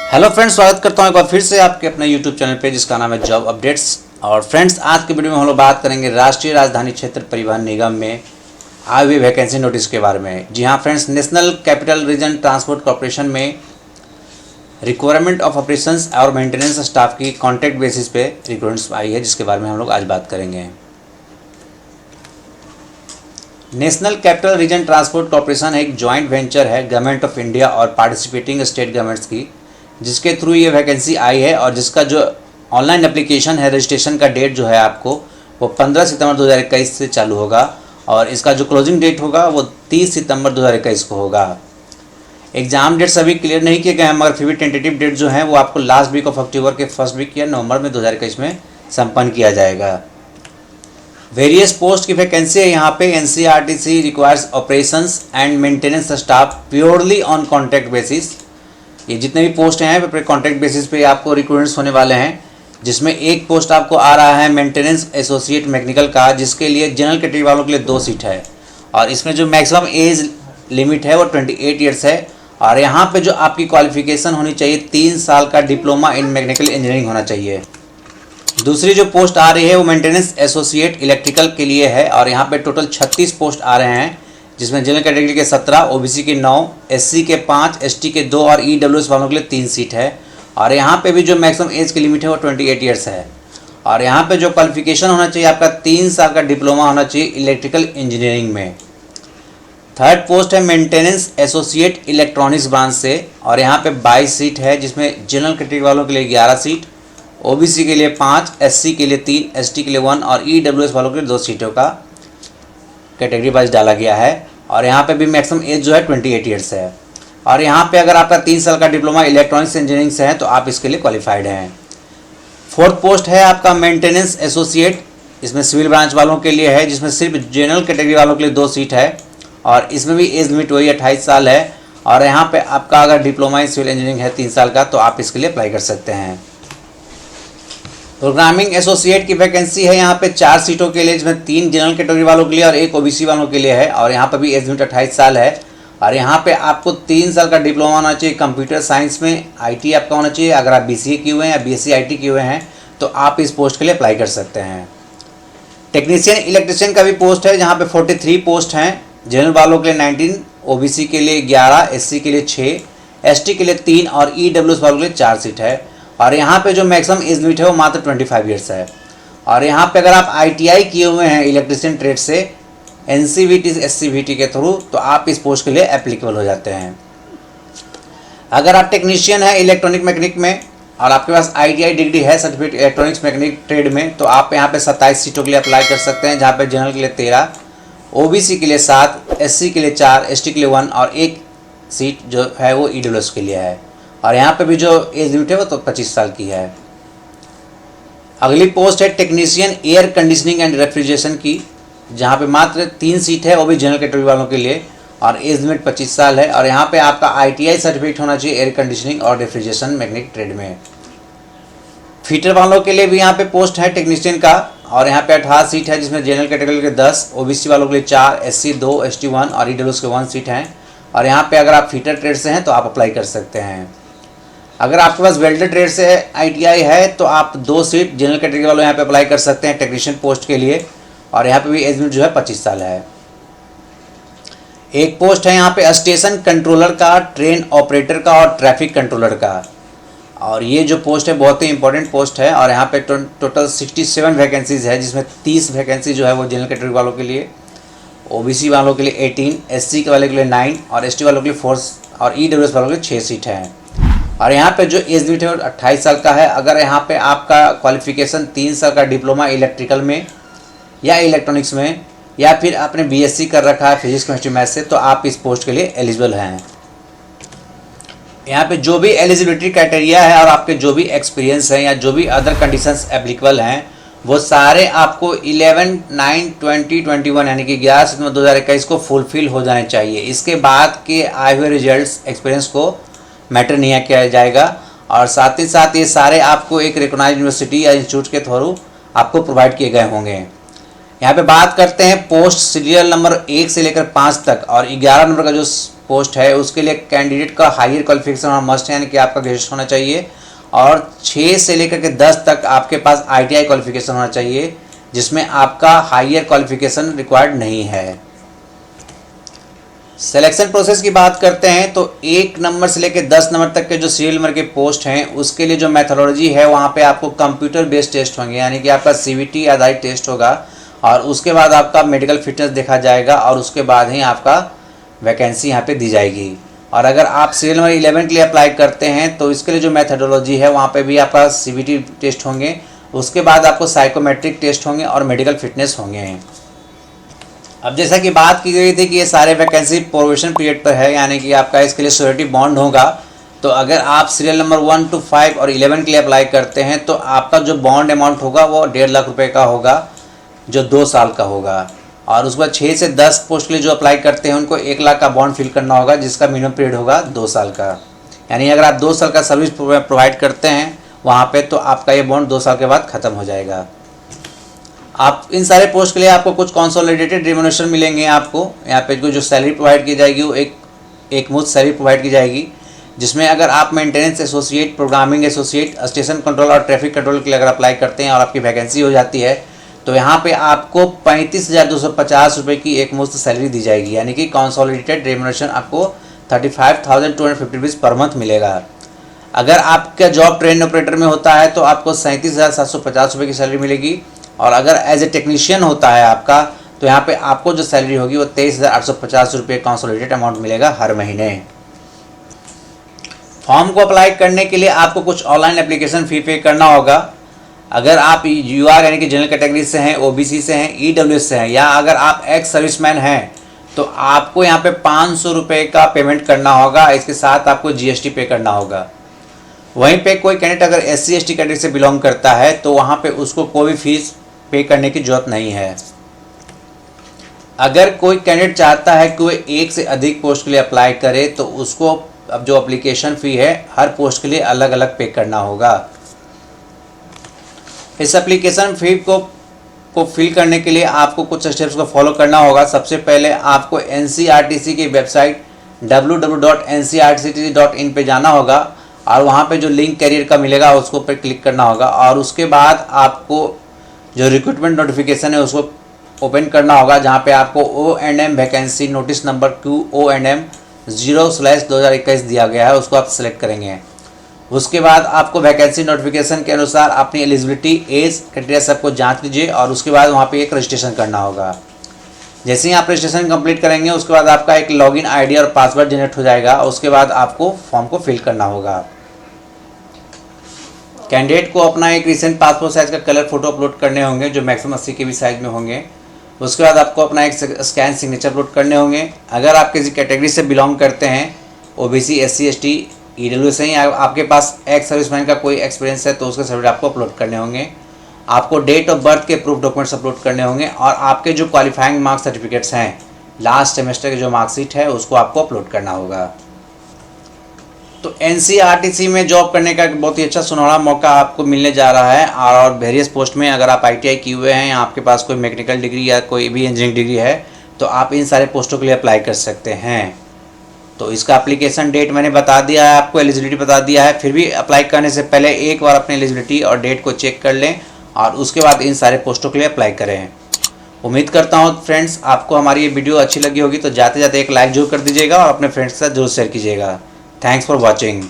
Hello friends, स्वागत करता हूं एक बार फिर से आपके अपने यूट्यूब चैनल पे जिसका नाम है जॉब अपडेट्स। और फ्रेंड्स, आज के वीडियो में हम लोग बात करेंगे राष्ट्रीय राजधानी क्षेत्र परिवहन निगम में आई हुई वैकेंसी नोटिस के बारे में। जी हाँ friends, national capital region transport corporation में रिक्वायरमेंट ऑफ ऑपरेशंस और मेंटेनेंस स्टाफ की कॉन्ट्रैक्ट बेसिस पे रिक्वायरमेंट्स आई है, जिसके बारे में हम लोग आज बात करेंगे। National capital region transport corporation एक जॉइंट वेंचर है गवर्नमेंट ऑफ इंडिया और पार्टिसिपेटिंग स्टेट गवर्नमेंट्स की, जिसके थ्रू ये वैकेंसी आई है। और जिसका जो ऑनलाइन एप्लीकेशन है, रजिस्ट्रेशन का डेट जो है आपको वो 15 सितंबर 2021 से चालू होगा और इसका जो क्लोजिंग डेट होगा वो 30 सितंबर 2021 को होगा। एग्जाम डेट्स अभी क्लियर नहीं किए गए हैं, मगर फिर भी टेंटेटिव डेट जो है वो आपको लास्ट वीक ऑफ अक्टूबर के फर्स्ट वीक या नवंबर में 2021 में संपन्न किया जाएगा। वेरियस पोस्ट की वैकेंसी है यहाँ पे। NCERT requires operations and maintenance staff purely on contract basis. ये जितने भी पोस्ट हैं कॉन्ट्रैक्ट बेसिस पे आपको रिक्रूटमेंट्स होने वाले हैं, जिसमें एक पोस्ट आपको आ रहा है मेंटेनेंस एसोसिएट मैकेनिकल का, जिसके लिए जनरल कैटेगरी वालों के लिए 2 सीट है। और इसमें जो मैक्सिमम एज लिमिट है वो 28 ईयर्स है। और यहाँ पे जो आपकी क्वालिफिकेशन होनी चाहिए 3 साल का डिप्लोमा इन मैकेनिकल इंजीनियरिंग होना चाहिए। दूसरी जो पोस्ट आ रही है वो मेंटेनेंस एसोसिएट इलेक्ट्रिकल के लिए है और यहाँ पे टोटल 36 पोस्ट आ रहे हैं, जिसमें जनरल कैटेगरी के 17, ओबीसी के 9, एससी के 5, एसटी के 2 और ईडब्ल्यूएस वालों के लिए 3 सीट है। और यहाँ पे भी जो मैक्सिमम एज की लिमिट है वो 28 ईयर्स है। और यहाँ पे जो क्वालिफिकेशन होना चाहिए आपका 3 साल का डिप्लोमा होना चाहिए इलेक्ट्रिकल इंजीनियरिंग में। थर्ड पोस्ट है मेंटेनेंस एसोसिएट इलेक्ट्रॉनिक्स ब्रांच से और यहाँ पे 22 सीट है, जिसमें जनरल कैटेगरी वालों के लिए 11 सीट, ओबीसी के लिए 5, एससी के लिए 3, एसटी के लिए 1 और ईडब्ल्यूएस वालों के लिए 2 सीटों का कैटेगरी वाइज डाला गया है। और यहाँ पे भी मैक्सिमम एज जो है 28 ईयर्स है। और यहाँ पे अगर आपका 3 साल का डिप्लोमा इलेक्ट्रॉनिक्स इंजीनियरिंग से है तो आप इसके लिए क्वालिफाइड हैं। फोर्थ पोस्ट है आपका मेंटेनेंस एसोसिएट, इसमें सिविल ब्रांच वालों के लिए है, जिसमें सिर्फ जनरल कैटेगरी वालों के लिए 2 सीट है और इसमें भी एज लिमिट वही 28 साल है। और यहाँ पे आपका अगर डिप्लोमा इन सिविल इंजीनियरिंग है 3 साल का तो आप इसके लिए अप्लाई कर सकते हैं। प्रोग्रामिंग एसोसिएट की वैकेंसी है यहाँ पे 4 सीटों के लिए, जिसमें 3 जनरल कैटेगरी वालों के लिए और 1 ओबीसी वालों के लिए है। और यहाँ पर भी एज लिमिट 28 साल है। और यहाँ पे आपको 3 साल का डिप्लोमा होना चाहिए कंप्यूटर साइंस में, आईटी आपका होना चाहिए। अगर आप बीसीए किए हुए हैं या बीएससी आईटी किए हुए हैं तो आप इस पोस्ट के लिए अप्लाई कर सकते हैं। टेक्नीशियन इलेक्ट्रिशियन का भी पोस्ट है, जहाँ पे 43 पोस्ट हैं। जनरल वालों के लिए 19, ओबीसी के लिए 11, एससी के लिए 6, एसटी के लिए 3 और ईडब्ल्यूएस वालों के लिए 4 सीट है। और यहाँ पे जो मैक्सिमम एज लिमिट है वो मात्र 25 ईयर्स है। और यहाँ पे अगर आप आईटीआई किए हुए हैं इलेक्ट्रिशियन ट्रेड से एनसीवीटी एससीवीटी के थ्रू तो आप इस पोस्ट के लिए एप्लीकेबल हो जाते हैं। अगर आप टेक्नीशियन हैं इलेक्ट्रॉनिक मैकेनिक में और आपके पास आईटीआई डिग्री है सर्टिफिकेट इलेक्ट्रॉनिक्स मैकेनिक ट्रेड में तो आप यहाँ पे 27 सीटों के लिए अप्लाई कर सकते हैं, जहाँ पे जनरल के लिए 13, ओबीसी के लिए 7, एससी के लिए 4, एसटी के लिए 1 और 1 सीट जो है वो ईडब्ल्यूएस के लिए है। और यहाँ पे भी जो एज लिमिट है वो तो 25 साल की है। अगली पोस्ट है technician air conditioning and refrigeration की, जहाँ पे मात्र 3 सीट है, वो भी जनरल कैटेगरी वालों के लिए और एज लिमिट 25 साल है। और यहाँ पे आपका आईटीआई सर्टिफिकेट होना चाहिए एयर कंडीशनिंग और रेफ्रिजरेशन मैकेनिक ट्रेड में। फीटर वालों के लिए भी यहाँ पे पोस्ट है टेक्नीशियन का और यहाँ पे 18 सीट है, जिसमें जनरल कैटेगरी के 10, ओबीसी वालों के लिए 4, एससी 2, एसटी 1 और ईडब्ल्यूएस के 1 सीट हैं। और यहाँ पे अगर आप फीटर ट्रेड से हैं तो आप अप्लाई कर सकते हैं। अगर आपके पास वेल्डर ट्रेड से आईटीआई है तो आप 2 सीट जनरल कैटेगरी वालों यहाँ पे अप्लाई कर सकते हैं टेक्नीशियन पोस्ट के लिए। और यहाँ पे भी एज लिमिट जो है 25 साल है। एक पोस्ट है यहाँ पे स्टेशन कंट्रोलर का, ट्रेन ऑपरेटर का और ट्रैफिक कंट्रोलर का। और ये जो पोस्ट है बहुत ही इंपॉर्टेंट पोस्ट है और यहाँ पे टोटल 67 वैकेंसीज है, जिसमें 30 वैकेंसी जो है वो जनरल कैटेगरी वालों के लिए, ओबीसी वालों के लिए 18, एससी के वाले के लिए 9 और एसटी वालों के लिए 4 और ईडब्ल्यूएस वालों के लिए 6 सीट हैं। और यहाँ पे जो एज लिमिट है वो 28 साल का है। अगर यहाँ पे आपका क्वालिफिकेशन 3 साल का डिप्लोमा इलेक्ट्रिकल में या इलेक्ट्रॉनिक्स में या फिर आपने बीएससी कर रखा है फिजिक्स केमिस्ट्री मैथ से तो आप इस पोस्ट के लिए एलिजिबल हैं। यहाँ पे जो भी एलिजिबिलिटी क्राइटेरिया है और आपके जो भी एक्सपीरियंस है या जो भी अदर कंडीशंस एप्लीकेबल हैं वो सारे आपको 11/9/2021 यानी कि 11 सितंबर 2021 को फुलफिल हो जाने चाहिए। इसके बाद के आए हुए रिजल्ट्स एक्सपीरियंस को मैटर नहीं किया जाएगा। और साथ ही साथ ये सारे आपको एक रिकॉग्नाइज्ड यूनिवर्सिटी या इंस्टीट्यूट के थ्रू आपको प्रोवाइड किए गए होंगे। यहाँ पे बात करते हैं पोस्ट सीरियल नंबर 1 से लेकर 5 तक और 11 नंबर का जो पोस्ट है उसके लिए कैंडिडेट का हायर क्वालिफिकेशन होना मस्ट है, यानी कि आपका ग्रेजुएशन होना चाहिए और 6 से लेकर के 10 तक आपके पास ITI क्वालिफिकेशन होना चाहिए, जिसमें आपका हायर क्वालिफिकेशन रिक्वायर्ड नहीं है। सिलेक्शन प्रोसेस की बात करते हैं तो 1 नंबर से लेकर 10 नंबर तक के जो सीरियल नंबर के पोस्ट हैं उसके लिए जो मैथोडोलॉजी है वहाँ पे आपको कंप्यूटर बेस्ड टेस्ट होंगे, यानी कि आपका CVT आधारित टेस्ट होगा और उसके बाद आपका मेडिकल फिटनेस देखा जाएगा और उसके बाद ही आपका वैकेंसी यहाँ पे दी जाएगी। और अगर आप सीरियल नंबर 11 के लिए अप्लाई करते हैं तो इसके लिए जो मैथोडोलॉजी है वहाँ पे भी आपका CVT टेस्ट होंगे, उसके बाद आपको साइकोमेट्रिक टेस्ट होंगे और मेडिकल फिटनेस होंगे। अब जैसा कि बात की गई थी कि ये सारे वैकेंसी प्रोबेशन पीरियड पर है, यानी कि आपका इसके लिए श्योरिटी बॉन्ड होगा। तो अगर आप सीरियल नंबर 1 to 5 और 11 के लिए अप्लाई करते हैं तो आपका जो बॉन्ड अमाउंट होगा वो 1.5 लाख रुपए का होगा, जो 2 साल का होगा। और उसके बाद 6 से 10 पोस्ट के लिए जो अप्लाई करते हैं उनको 1 लाख का बॉन्ड फिल करना होगा, जिसका मिनिमम पीरियड होगा 2 साल का। यानी अगर आप 2 साल का सर्विस प्रोवाइड करते हैं वहाँ पे तो आपका ये बॉन्ड 2 साल के बाद ख़त्म हो जाएगा। आप इन सारे पोस्ट के लिए आपको कुछ कंसोलिडेटेड रेम्युनरेशन मिलेंगे। आपको यहाँ पे जो सैलरी प्रोवाइड की जाएगी वो एक मुश्त सैलरी प्रोवाइड की जाएगी, जिसमें अगर आप maintenance associate, programming associate, station control और ट्रैफिक कंट्रोल के लिए अगर अप्लाई करते हैं और आपकी वैकेंसी हो जाती है तो यहाँ पे आपको 35,250 रुपये की एक मुश्त सैलरी दी जाएगी, यानी कि कंसोलिडेटेड रेम्युनरेशन आपको 35,250 रुपीज़ पर मंथ मिलेगा। अगर आपका जॉब ट्रेन ऑपरेटर में होता है तो आपको 37,750 रुपये की सैलरी मिलेगी और अगर एज ए टेक्नीशियन होता है आपका तो यहाँ पे आपको जो सैलरी होगी वो 23,850 रुपये कंसोलिडेटेड अमाउंट मिलेगा हर महीने। फॉर्म को अप्लाई करने के लिए आपको कुछ ऑनलाइन एप्लीकेशन फ़ी पे करना होगा। अगर आप UR यानी कि जनरल कैटेगरी से हैं, OBC से हैं, EWS से हैं या अगर आप एक्स सर्विसमैन हैं तो आपको यहाँ पे 500 रुपये का पेमेंट करना होगा। इसके साथ आपको GST पे करना होगा। वहीं पे कोई कैंडिडेट अगर SC ST कैटेगरी से बिलोंग करता है तो वहाँ पे उसको कोई भी फीस पे करने की जरूरत नहीं है। अगर कोई कैंडिडेट चाहता है कि वो 1 से अधिक पोस्ट के लिए अप्लाई करे तो उसको अब जो एप्लीकेशन फ़ी है हर पोस्ट के लिए अलग अलग पे करना होगा। इस एप्लीकेशन फ़ी को फिल करने के लिए आपको कुछ स्टेप्स को फॉलो करना होगा। सबसे पहले आपको NCRTC की वेबसाइट www.ncrtc.in पे जाना होगा और वहाँ पे जो लिंक कैरियर का मिलेगा उसको पर क्लिक करना होगा और उसके बाद आपको जो रिक्रूटमेंट नोटिफिकेशन है उसको ओपन करना होगा, जहाँ पे आपको O&M vacancy notice number QONM 0/2021 दिया गया है, उसको आप सेलेक्ट करेंगे। उसके बाद आपको वैकेंसी नोटिफिकेशन के अनुसार अपनी एलिजिबिलिटी, एज, क्राइटेरिया सबको जांच लीजिए और उसके बाद वहाँ पे एक रजिस्ट्रेशन करना होगा। जैसे ही आप रजिस्ट्रेशन कंप्लीट करेंगे उसके बाद आपका एक लॉगिन ID और पासवर्ड जनरेट हो जाएगा। उसके बाद आपको फॉर्म को फिल करना होगा। कैंडिडेट को अपना एक रिसेंट पासपोर्ट साइज़ का कलर फोटो अपलोड करने होंगे जो मैक्सिमम 80 KB साइज़ में होंगे। उसके बाद आपको अपना एक स्कैन सिग्नेचर अपलोड करने होंगे। अगर आप किसी कैटेगरी से बिलोंग करते हैं, OBC, SC ST, EWS से ही आपके पास एक्स सर्विसमैन का कोई एक्सपीरियंस है तो उसके सर्टिफिकेट आपको अपलोड करने होंगे। आपको डेट ऑफ बर्थ के प्रूफ डॉक्यूमेंट्स अपलोड करने होंगे और आपके जो क्वालिफाइंग मार्क्स सर्टिफिकेट्स हैं, लास्ट सेमेस्टर की जो मार्कशीट है उसको आपको अपलोड करना होगा। तो NCRTC में जॉब करने का एक बहुत ही अच्छा सुनहरा मौका आपको मिलने जा रहा है और वेरियस पोस्ट में अगर आप ITI किए हुए हैं या आपके पास कोई मैकेनिकल डिग्री या कोई भी इंजीनियरिंग डिग्री है तो आप इन सारे पोस्टों के लिए अप्लाई कर सकते हैं। तो इसका एप्लीकेशन डेट मैंने बता दिया है, आपको एलिजिबिलिटी बता दिया है। फिर भी अप्लाई करने से पहले एक बार अपनी एलिजिबिलिटी और डेट को चेक कर लें और उसके बाद इन सारे पोस्टों के लिए अप्लाई करें। उम्मीद करता हूँ फ्रेंड्स आपको हमारी ये वीडियो अच्छी लगी होगी, तो जाते जाते एक लाइक जरूर कर दीजिएगा और अपने फ्रेंड्स के साथ जरूर शेयर कीजिएगा। Thanks for watching.